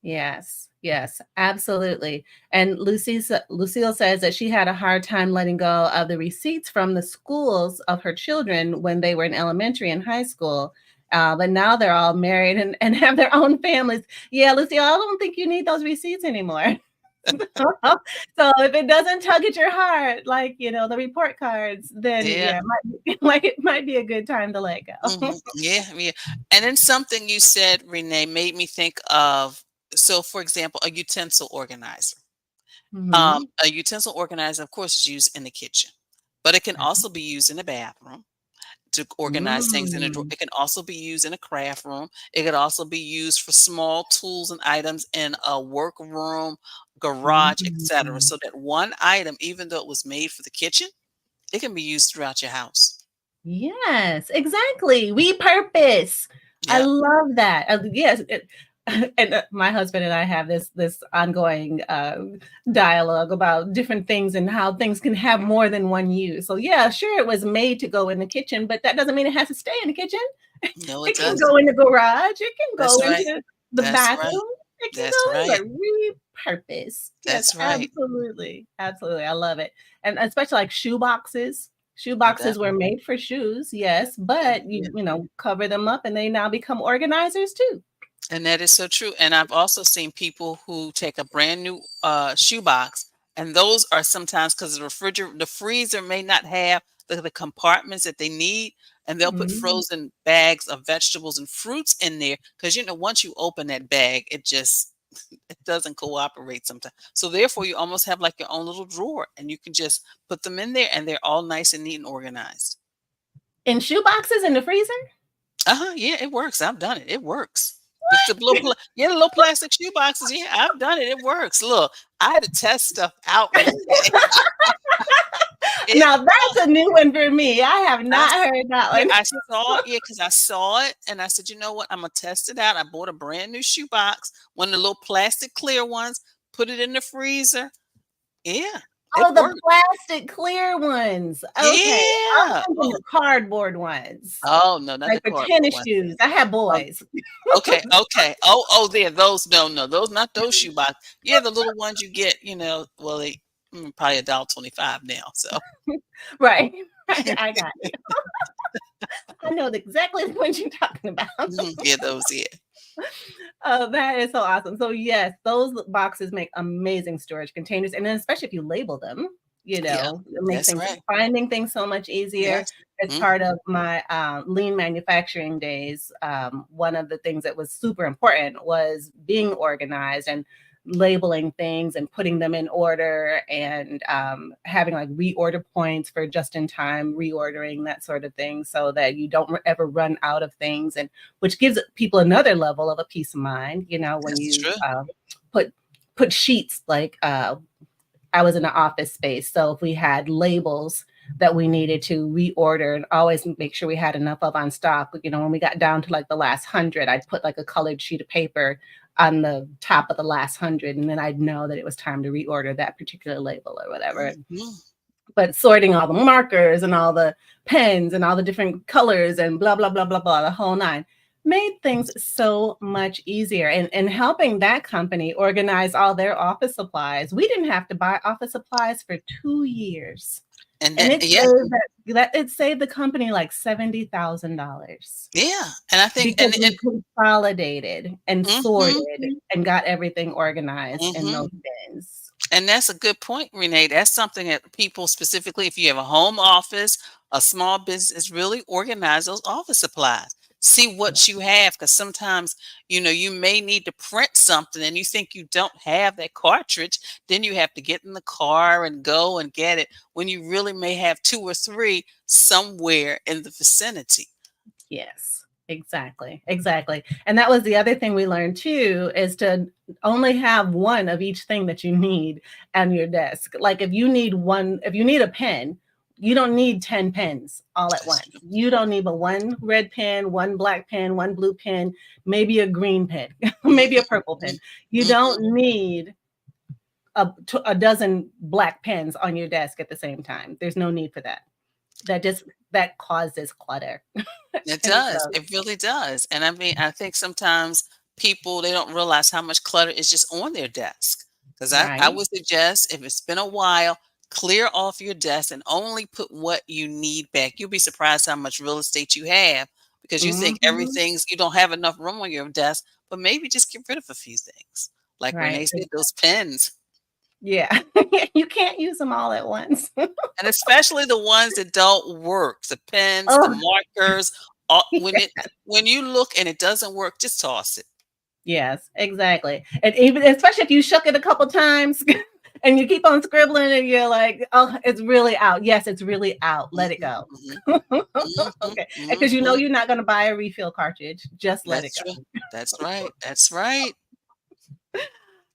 yes, yes, absolutely. And Lucille says that she had a hard time letting go of the receipts from the schools of her children when they were in elementary and high school. But now they're all married and have their own families. Yeah, Lucille, I don't think you need those receipts anymore. So if it doesn't tug at your heart, like, the report cards, then Yeah. yeah, it might be a good time to let go. Yeah, yeah. And then something you said, Renee, made me think of, so for example, a utensil organizer. Mhm. A utensil organizer, of course, is used in the kitchen, but it can also be used in the bathroom to organize things in a drawer. Mm. It can also be used in a craft room. It could also be used for small tools and items in a workroom, garage, etc. Mm. So that one item, even though it was made for the kitchen, it can be used throughout your house. Yes, exactly. Repurpose. I Yeah. love that. Yes, and my husband and I have this ongoing dialogue about different things and how things can have more than one use. So yeah, sure, it was made to go in the kitchen, but that doesn't mean it has to stay in the kitchen. No, it It can doesn't. go in the garage. It can That's go right. into the That's right. bathroom. It can That's go right. anywhere. Repurpose. Yes, That's right. absolutely. Absolutely. I love it. And especially like shoe boxes. Shoe Oh, that. boxes were made for shoes, yes, Yeah, but yeah. cover them up and they now become organizers too. And that is so true. And I've also seen people who take a brand new shoebox, and those are sometimes because the freezer may not have the compartments that they need, and they'll put Mhm. frozen bags of vegetables and fruits in there because once you open that bag, it doesn't cooperate sometimes. So therefore, you almost have like your own little drawer, and you can just put them in there, and they're all nice and neat and organized. In shoe boxes in the freezer? Uh-huh, yeah, it works. I've done it. It works. The little the little plastic shoe boxes. Yeah, I've done it. It works. Look, I had to test stuff out, Renee. It Now that's a new one for me. I have I not s heard that yeah, one. I saw it, yeah, because I saw it, and I said, "You know what? Imma test it out." I bought a brand new shoe box, one of the little plastic clear ones, put it in the freezer. Yeah, it Oh, the worked. plastic clear ones. Okay. I'm Yeah. thinking the cardboard ones, Oh, no, not like the for cardboard tennis one. shoes. I have Oh, boys. okay, okay. Oh, there, those, no, no, those, not those shoe box. Yeah, the little ones you get, well, they probably $1.25 now. So Right. I got you. I know exactly what you're talking about. yeah, those, yeah, Oh, that is so awesome. So yes, those boxes make amazing storage containers, and then especially if you label them, yeah, it makes that's things right. finding things so much easier. Yes. As part Hmm. of my lean manufacturing days, one of the things that was super important was being organized and labeling things and putting them in order and having like reorder points for just in time reordering, that sort of thing, so that you don't ever run out of things, and which gives people another level of a peace of mind, when That's you true. put put sheets like I was in an office space. So if we had labels that we needed to reorder and always make sure we had enough of on stock, when we got down to like the last 100, I'd put like a colored sheet of paper on the top of the last 100. And then I'd know that it was time to reorder that particular label or whatever. Mhm. But sorting all the markers and all the pens and all the different colors and blah, blah, blah, blah, blah, the whole nine made things so much easier. And helping that company organize all their office supplies, we didn't have to buy office supplies for 2 years. And And that, yeah, it saved the company like $70,000 yeah, and I think, because we consolidated and hmm sorted and got everything organized in hmm those bins. and that's a good point, Renee. That's something that people, specifically if you have a home office, a small business, really organize those office supplies. See what you have, because sometimes, you may need to print something and you think you don't have that cartridge. Then you have to get in the car and go and get it when you really may have two or three somewhere in the vicinity. Yes, exactly. Exactly. And that was the other thing we learned too, is to only have one of each thing that you need on your desk. Like if you need a pen, you don't need 10 pens all at That's once. true. You don't need but one red pen, one black pen, one blue pen, maybe a green pen, maybe a purple pen. You Hmm. don't need a dozen black pens on your desk at the same time. There's no need for that. That causes clutter. It And does. so, It really does. And I mean, I think sometimes people, they don't realize how much clutter is just on their desk. Because I right. would suggest, if it's been a while, clear off your desk and only put what you need back. You'll be surprised how much real estate you have, because you think Mhm. you don't have enough room on your desk, but maybe just get rid of a few things. Like Right. Renee said, those pens. Yeah. You can't use them all at once. And especially the ones that don't work, the pens, the Oh, markers, all, yeah. when you look and it doesn't work, just toss it. Yes, exactly. And even especially if you shook it a couple times and you keep on scribbling and you're like, oh, it's really out. Yes, it's really out. Let it Mhm, go. mhm, Okay. Because you know mhm. you're not going to buy a refill cartridge. Just let it That's go. true. That's right. That's right.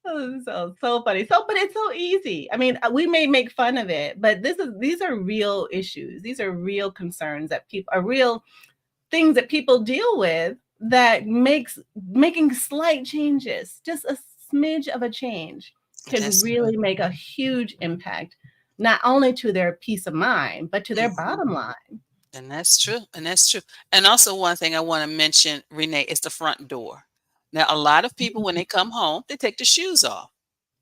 Oh, so funny. But it's so easy. I mean, we may make fun of it, but these are real issues. These are real concerns that people are real things that people deal with that makes making slight changes, just a smidge of a change can That's true. really make a huge impact, not only to their peace of mind, but to their Mhm. bottom line. And that's true. And that's true. And also, one thing I want to mention, Renee, is the front door. Now, a lot of people, when they come home, they take the shoes off.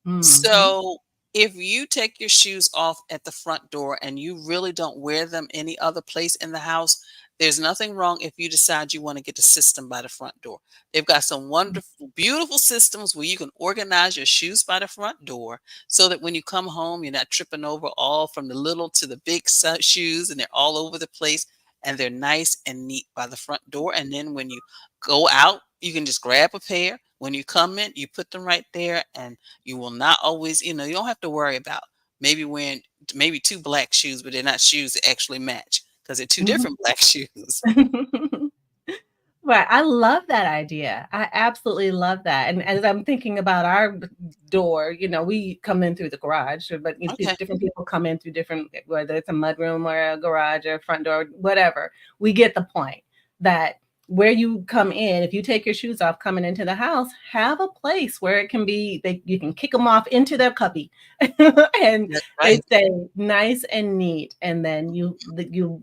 Mhm. So, if you take your shoes off at the front door and you really don't wear them any other place in the house, there's nothing wrong if you decide you want to get the system by the front door. They've got some wonderful, beautiful systems where you can organize your shoes by the front door so that when you come home, you're not tripping over all from the little to the big shoes and they're all over the place and they're nice and neat by the front door. And then when you go out, you can just grab a pair. When you come in, you put them right there and you will not always, you don't have to worry about maybe wearing maybe two black shoes, but they're not shoes that actually match because they're two different black shoes. Right. I love that idea. I absolutely love that. And as I'm thinking about our door, we come in through the garage, but Okay. different people come in through different, whether it's a mudroom or a garage or a front door, whatever. We get the point that where you come in, if you take your shoes off coming into the house, have a place where it can be, you can kick them off into their cubby and That's they right. stay nice and neat. And then you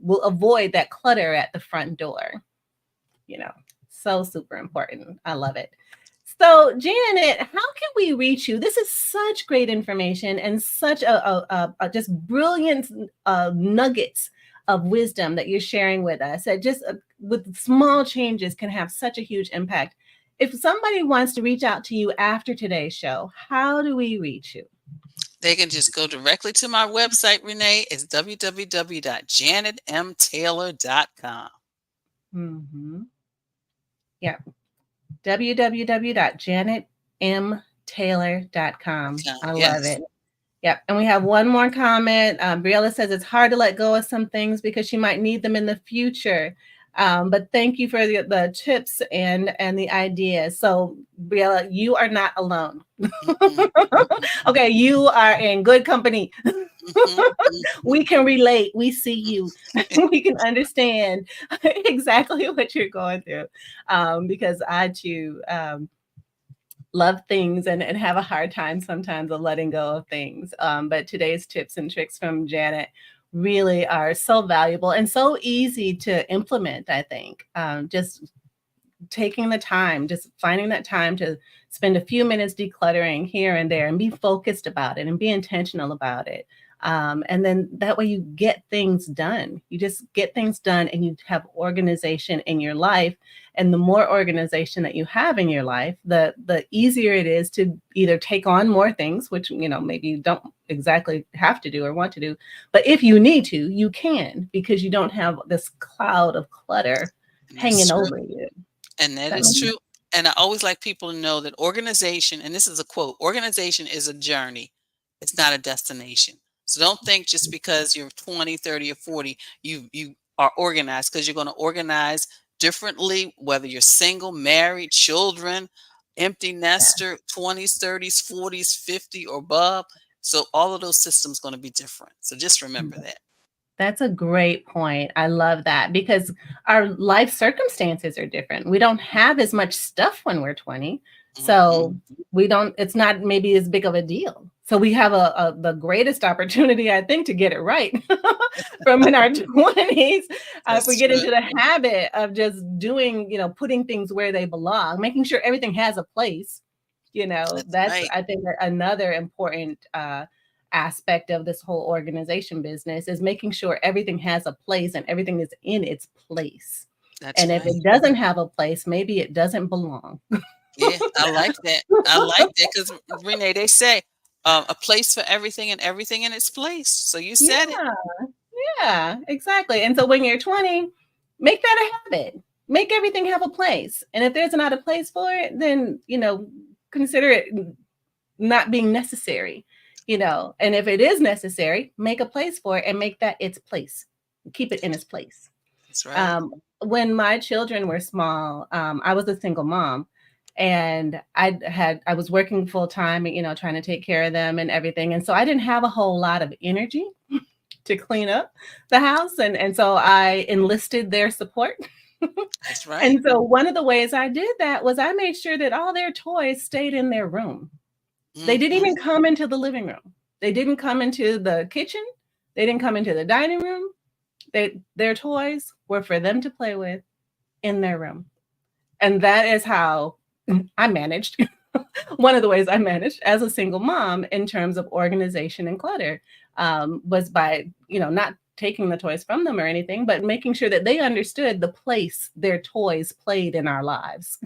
will avoid that clutter at the front door you know, so super important. I love it. So, Janet, how can we reach you? This is such great information and such a just brilliant nuggets of wisdom that you're sharing with us. That just with small changes can have such a huge impact. If somebody wants to reach out to you after today's show, how do we reach you? They can just go directly to my website, Renee. It's www.janetmtaylor.com. Mm-hmm. Yeah, www.janetmtaylor.com. I love Yes. it. Yep. And we have one more comment. Briella says it's hard to let go of some things because she might need them in the future. But thank you for the tips and the ideas. So, Briella, you are not alone. Mhm, Okay, you are in good company. mhm, mhm. We can relate. We see you. We can understand exactly what you're going through. Because I too love things and have a hard time sometimes of letting go of things. But today's tips and tricks from Janet really are so valuable and so easy to implement, I think. Just taking the time, just finding that time to spend a few minutes decluttering here and there and be focused about it and be intentional about it. And then that way you get things done. You just get things done and you have organization in your life. And the more organization that you have in your life, the easier it is to either take on more things, which maybe you don't exactly have to do or want to do. But if you need to, you can because you don't have this cloud of clutter And that's hanging true. over you. And that That is makes true. And I always like people to know that organization, and this is a quote, organization is a journey. It's not a destination. So don't think just because you're 20, 30, or 40, you are organized because you're going to organize differently, whether you're single, married, children, empty nester, 20s, 30s, 40s, 50 or above. So all of those systems going to be different. So just remember that. That's a great point. I love that because our life circumstances are different. We don't have as much stuff when we're 20. Hmm. So it's not maybe as big of a deal. So we have the greatest opportunity, I think, to get it right from in our 20s. If we That's get true. into the habit of just doing, putting things where they belong, making sure everything has a place, That's that's, right. I think, another important aspect of this whole organization business is making sure everything has a place and everything is in its place. That's And if right. it doesn't have a place, maybe it doesn't belong. Yeah, I like that. I like that because Renee, they say a place for everything and everything in its place. So you said it. Yeah, exactly. And so when you're 20, make that a habit. Make everything have a place. And if there's not a place for it, then, consider it not being necessary, And if it is necessary, make a place for it and make that its place. Keep it in its place. That's right. When my children were small, I was a single mom. And I was working full time, trying to take care of them and everything. And so I didn't have a whole lot of energy to clean up the house. And so I enlisted their support. That's right. And so one of the ways I did that was I made sure that all their toys stayed in their room. They didn't even come into the living room. They didn't come into the kitchen. They didn't come into the dining room. Their toys were for them to play with in their room. And that is how I managed. One of the ways I managed as a single mom in terms of organization and clutter was by, not taking the toys from them or anything, but making sure that they understood the place their toys played in our lives.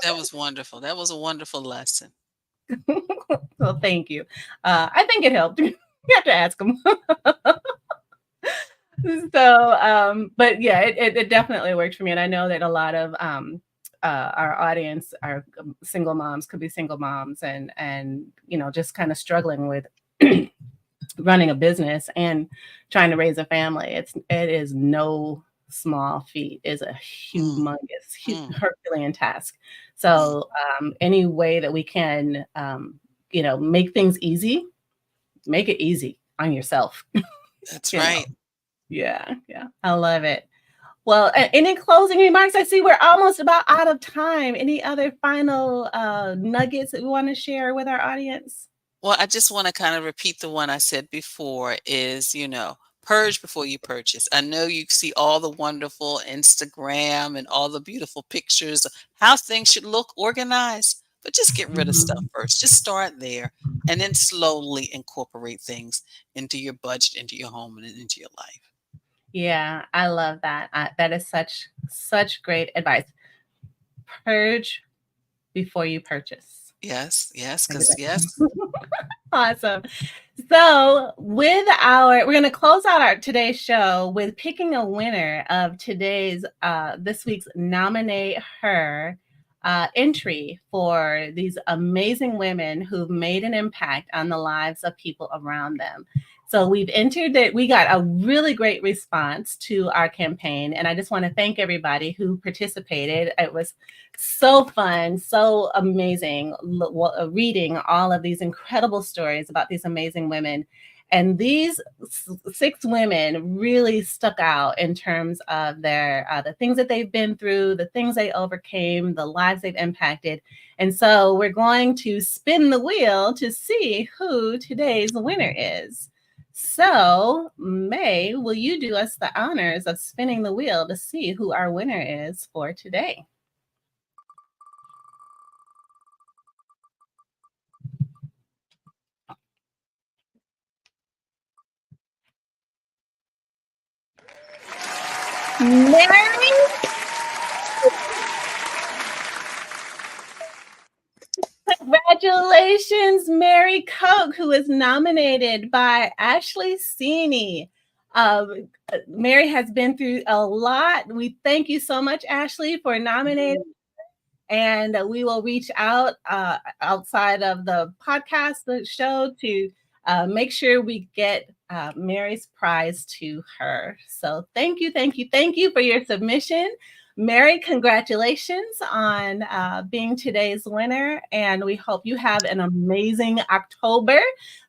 That was wonderful. That was a wonderful lesson. So thank you. I think it helped. You have to ask them. So, but yeah, it definitely worked for me. And I know that a lot of our audience are single moms, could be single moms and just kind of struggling with running a business and trying to raise a family. It is no small feat. It's a humongous, Herculean task. So any way that we can, make things easy, make it easy on yourself. That's right. Yeah. I love it. Well, any closing remarks? I see we're almost about out of time. Any other final nuggets that we want to share with our audience? Well, I just want to kind of repeat the one I said before is, purge before you purchase. I know you see all the wonderful Instagram and all the beautiful pictures of how things should look organized, but just get rid of stuff first. Just start there and then slowly incorporate things into your budget, into your home, and into your life. Yeah, I love that. That is such great advice. Purge before you purchase. Yes, because yes. Awesome. So we're going to close out today's show with picking a winner of this week's Nominate Her entry for these amazing women who've made an impact on the lives of people around them. So we've entered it. We got a really great response to our campaign. And I just want to thank everybody who participated. It was so fun, so amazing reading all of these incredible stories about these amazing women. And these 6 women really stuck out in terms of their the things that they've been through, the things they overcame, the lives they've impacted. And so we're going to spin the wheel to see who today's winner is. So, May, will you do us the honors of spinning the wheel to see who our winner is for today? Mary? Congratulations, Mary Koch, who is nominated by Ashley Seeney. Mary has been through a lot. We thank you so much, Ashley, for nominating. And we will reach out outside of the podcast, the show, to make sure we get Mary's prize to her. So thank you for your submission. Mary, congratulations on being today's winner, and we hope you have an amazing October.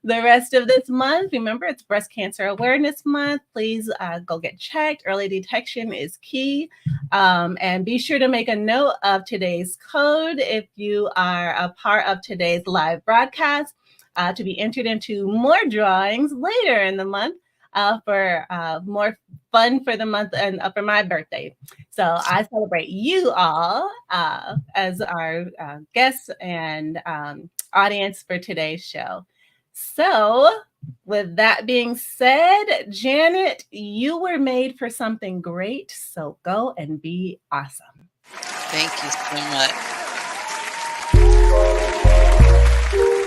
The rest of this month, remember, it's Breast Cancer Awareness Month. Please go get checked. Early detection is key. And be sure to make a note of today's code if you are a part of today's live broadcast to be entered into more drawings later in the month. For more fun for the month and for my birthday. So I celebrate you all as our guests and audience for today's show. So with that being said, Janet, you were made for something great. So go and be awesome. Thank you so much.